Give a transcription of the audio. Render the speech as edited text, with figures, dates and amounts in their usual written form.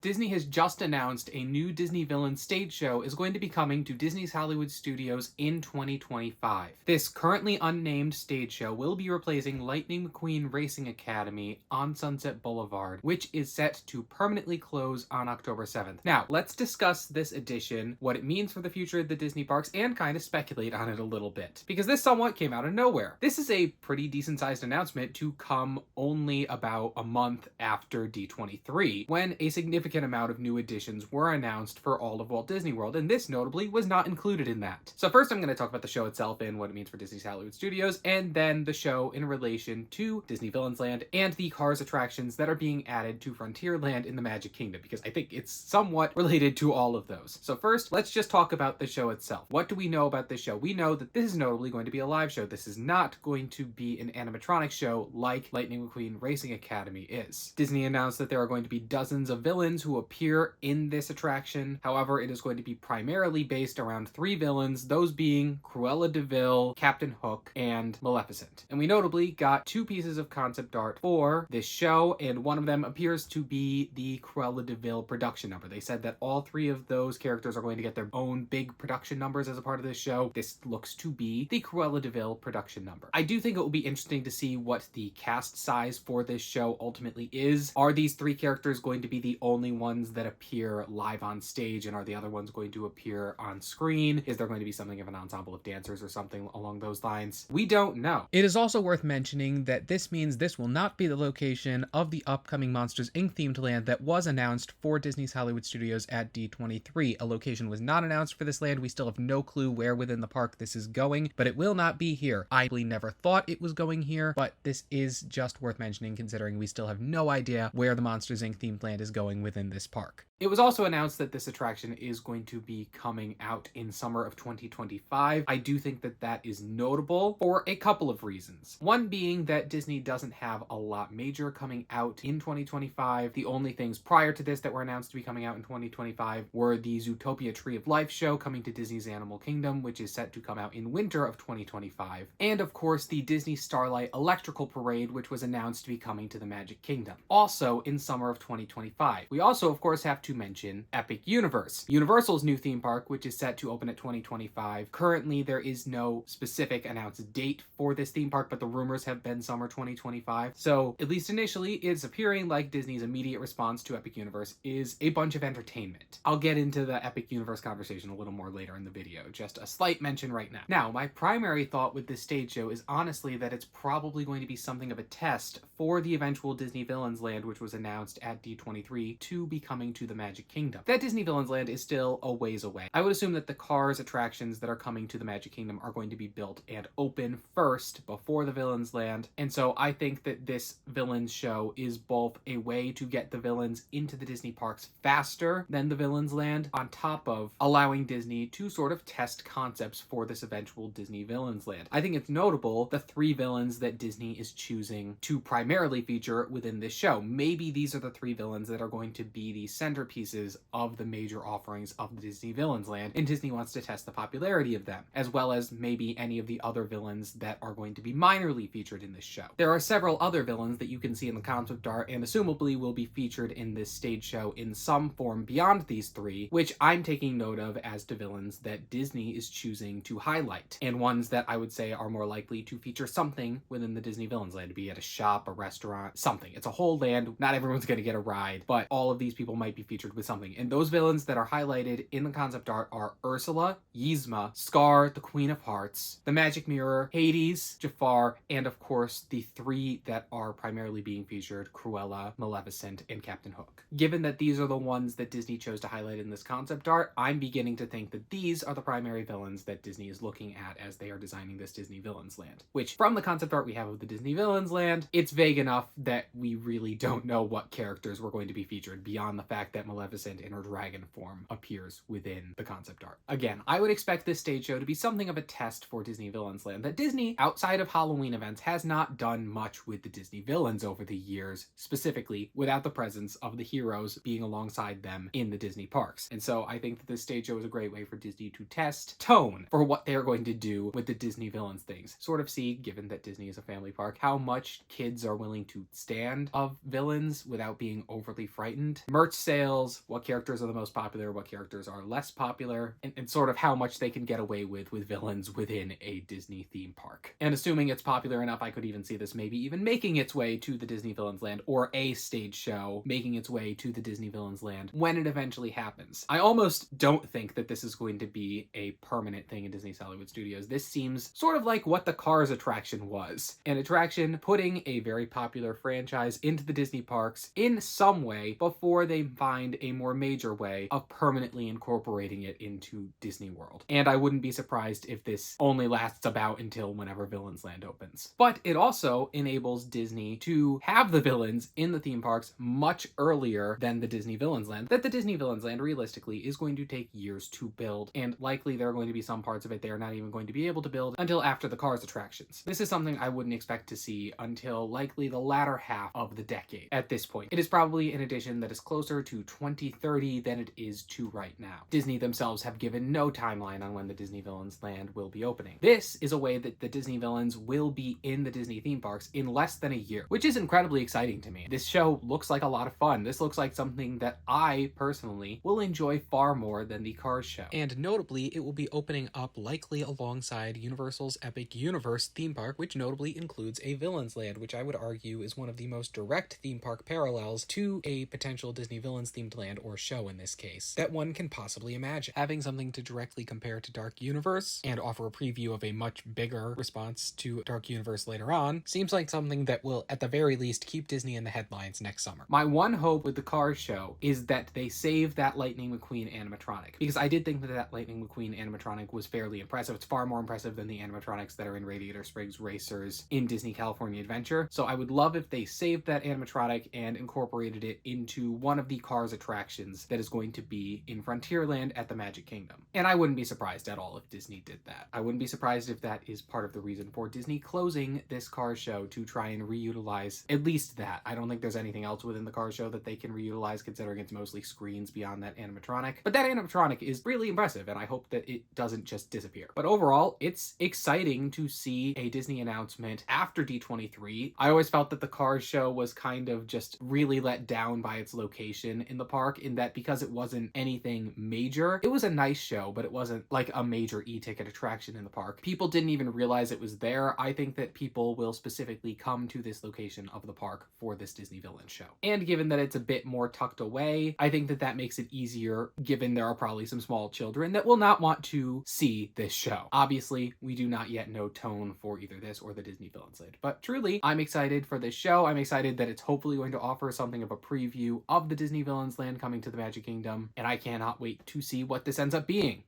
Disney has just announced a new Disney villain stage show is going to be coming to Disney's Hollywood Studios in 2025. This currently unnamed stage show will be replacing Lightning McQueen Racing Academy on Sunset Boulevard, which is set to permanently close on October 7th. Now, let's discuss this addition, what it means for the future of the Disney parks, and kind of speculate on it a little bit, because this somewhat came out of nowhere. This is a pretty decent-sized announcement to come only about a month after D23, when a significant amount of new additions were announced for all of Walt Disney World, and this notably was not included in that. So first I'm going to talk about the show itself and what it means for Disney's Hollywood Studios, and then the show in relation to Disney Villains Land and the Cars attractions that are being added to Frontierland in the Magic Kingdom, because I think it's somewhat related to all of those. So first, let's just talk about the show itself. What do we know about this show? We know that this is notably going to be a live show. This is not going to be an animatronic show like Lightning McQueen Racing Academy is. Disney announced that there are going to be dozens of villains who appear in this attraction. However, it is going to be primarily based around three villains, those being Cruella De Vil, Captain Hook, and Maleficent. And we notably got two pieces of concept art for this show, and one of them appears to be the Cruella De Vil production number. They said that all three of those characters are going to get their own big production numbers as a part of this show. This looks to be the Cruella De Vil production number. I do think it will be interesting to see what the cast size for this show ultimately is. Are these three characters going to be the only ones that appear live on stage, and are the other ones going to appear on screen? Is there going to be something of an ensemble of dancers or something along those lines? We don't know. It is also worth mentioning that this means this will not be the location of the upcoming Monsters Inc. themed land that was announced for Disney's Hollywood Studios at D23. A location was not announced for this land. We still have no clue where within the park this is going, but it will not be here. I really never thought it was going here, but this is just worth mentioning considering we still have no idea where the Monsters Inc. themed land is going within this park. It was also announced that this attraction is going to be coming out in summer of 2025. I do think that that is notable for a couple of reasons. One being that Disney doesn't have a lot major coming out in 2025. The only things prior to this that were announced to be coming out in 2025 were the Zootopia Tree of Life show coming to Disney's Animal Kingdom, which is set to come out in winter of 2025. And of course, the Disney Starlight Electrical Parade, which was announced to be coming to the Magic Kingdom, also in summer of 2025. We also, of course, have to mention Epic Universe, Universal's new theme park, which is set to open at 2025. Currently, there is no specific announced date for this theme park, but the rumors have been summer 2025. So, at least initially, it's appearing like Disney's immediate response to Epic Universe is a bunch of entertainment. I'll get into the Epic Universe conversation a little more later in the video, just a slight mention right now. Now, my primary thought with this stage show is honestly that it's probably going to be something of a test for the eventual Disney Villains Land, which was announced at D23 to be coming to the Magic Kingdom. That Disney Villains Land is still a ways away. I would assume that the Cars attractions that are coming to the Magic Kingdom are going to be built and open first before the Villains Land, and so I think that this Villains show is both a way to get the villains into the Disney parks faster than the Villains Land, on top of allowing Disney to sort of test concepts for this eventual Disney Villains Land. I think it's notable the three villains that Disney is choosing to primarily feature within this show. Maybe these are the three villains that are going to be the centerpieces of the major offerings of the Disney Villains Land, and Disney wants to test the popularity of them, as well as maybe any of the other villains that are going to be minorly featured in this show. There are several other villains that you can see in the concept art and assumably will be featured in this stage show in some form beyond these three, which I'm taking note of as to villains that Disney is choosing to highlight, and ones that I would say are more likely to feature something within the Disney Villains Land, be it a shop, a restaurant, something. It's a whole land. Not everyone's going to get a ride, but all of these people might be featured with something. And those villains that are highlighted in the concept art are Ursula, Yzma, Scar, the Queen of Hearts, the Magic Mirror, Hades, Jafar, and of course the three that are primarily being featured, Cruella, Maleficent, and Captain Hook. Given that these are the ones that Disney chose to highlight in this concept art, I'm beginning to think that these are the primary villains that Disney is looking at as they are designing this Disney Villains Land. Which, from the concept art we have of the Disney Villains Land, it's vague enough that we really don't know what characters were going to be featured beyond the fact that Maleficent in her dragon form appears within the concept art. Again, I would expect this stage show to be something of a test for Disney Villains Land, that Disney, outside of Halloween events, has not done much with the Disney villains over the years, specifically without the presence of the heroes being alongside them in the Disney parks. And so I think that this stage show is a great way for Disney to test tone for what they're going to do with the Disney villains things. Sort of see, given that Disney is a family park, how much kids are willing to stand of villains without being overly frightened and merch sales, what characters are the most popular, what characters are less popular, and sort of how much they can get away with villains within a Disney theme park. And assuming it's popular enough, I could even see this maybe even making its way to the Disney Villains Land, or a stage show making its way to the Disney Villains Land when it eventually happens. I almost don't think that this is going to be a permanent thing in Disney's Hollywood Studios. This seems sort of like what the Cars attraction was. An attraction putting a very popular franchise into the Disney parks in some way before they find a more major way of permanently incorporating it into Disney World. And I wouldn't be surprised if this only lasts about until whenever Villains Land opens. But it also enables Disney to have the villains in the theme parks much earlier than the Disney Villains Land, that the Disney Villains Land realistically is going to take years to build, and likely there are going to be some parts of it they're not even going to be able to build until after the Cars attractions. This is something I wouldn't expect to see until likely the latter half of the decade at this point. It is probably an addition that is closer to 2030 than it is to right now. Disney themselves have given no timeline on when the Disney Villains Land will be opening. This is a way that the Disney villains will be in the Disney theme parks in less than a year, which is incredibly exciting to me. This show looks like a lot of fun. This looks like something that I personally will enjoy far more than the Cars show. And notably, it will be opening up likely alongside Universal's Epic Universe theme park, which notably includes a Villains Land, which I would argue is one of the most direct theme park parallels to a potential Disney Villains themed land, or show in this case, that one can possibly imagine. Having something to directly compare to Dark Universe and offer a preview of a much bigger response to Dark Universe later on seems like something that will at the very least keep Disney in the headlines next summer. My one hope with the Cars show is that they save that Lightning McQueen animatronic, because I did think that Lightning McQueen animatronic was fairly impressive. It's far more impressive than the animatronics that are in Radiator Springs Racers in Disney California Adventure. So I would love if they saved that animatronic and incorporated it into one of the Cars attractions that is going to be in Frontierland at the Magic Kingdom. And I wouldn't be surprised at all if Disney did that. I wouldn't be surprised if that is part of the reason for Disney closing this Cars show, to try and reutilize at least that. I don't think there's anything else within the Cars show that they can reutilize, considering it's mostly screens beyond that animatronic. But that animatronic is really impressive, and I hope that it doesn't just disappear. But overall, it's exciting to see a Disney announcement after D23. I always felt that the Cars show was kind of just really let down by its location in the park, in that because it wasn't anything major, it was a nice show, but it wasn't like a major e-ticket attraction in the park. People didn't even realize it was there. I think that people will specifically come to this location of the park for this Disney Villain show. And given that it's a bit more tucked away, I think that that makes it easier, given there are probably some small children that will not want to see this show. Obviously, we do not yet know tone for either this or the Disney Villains Land, but truly, I'm excited for this show. I'm excited that it's hopefully going to offer something of a preview of the Disney Villains Land coming to the Magic Kingdom, and I cannot wait to see what this ends up being.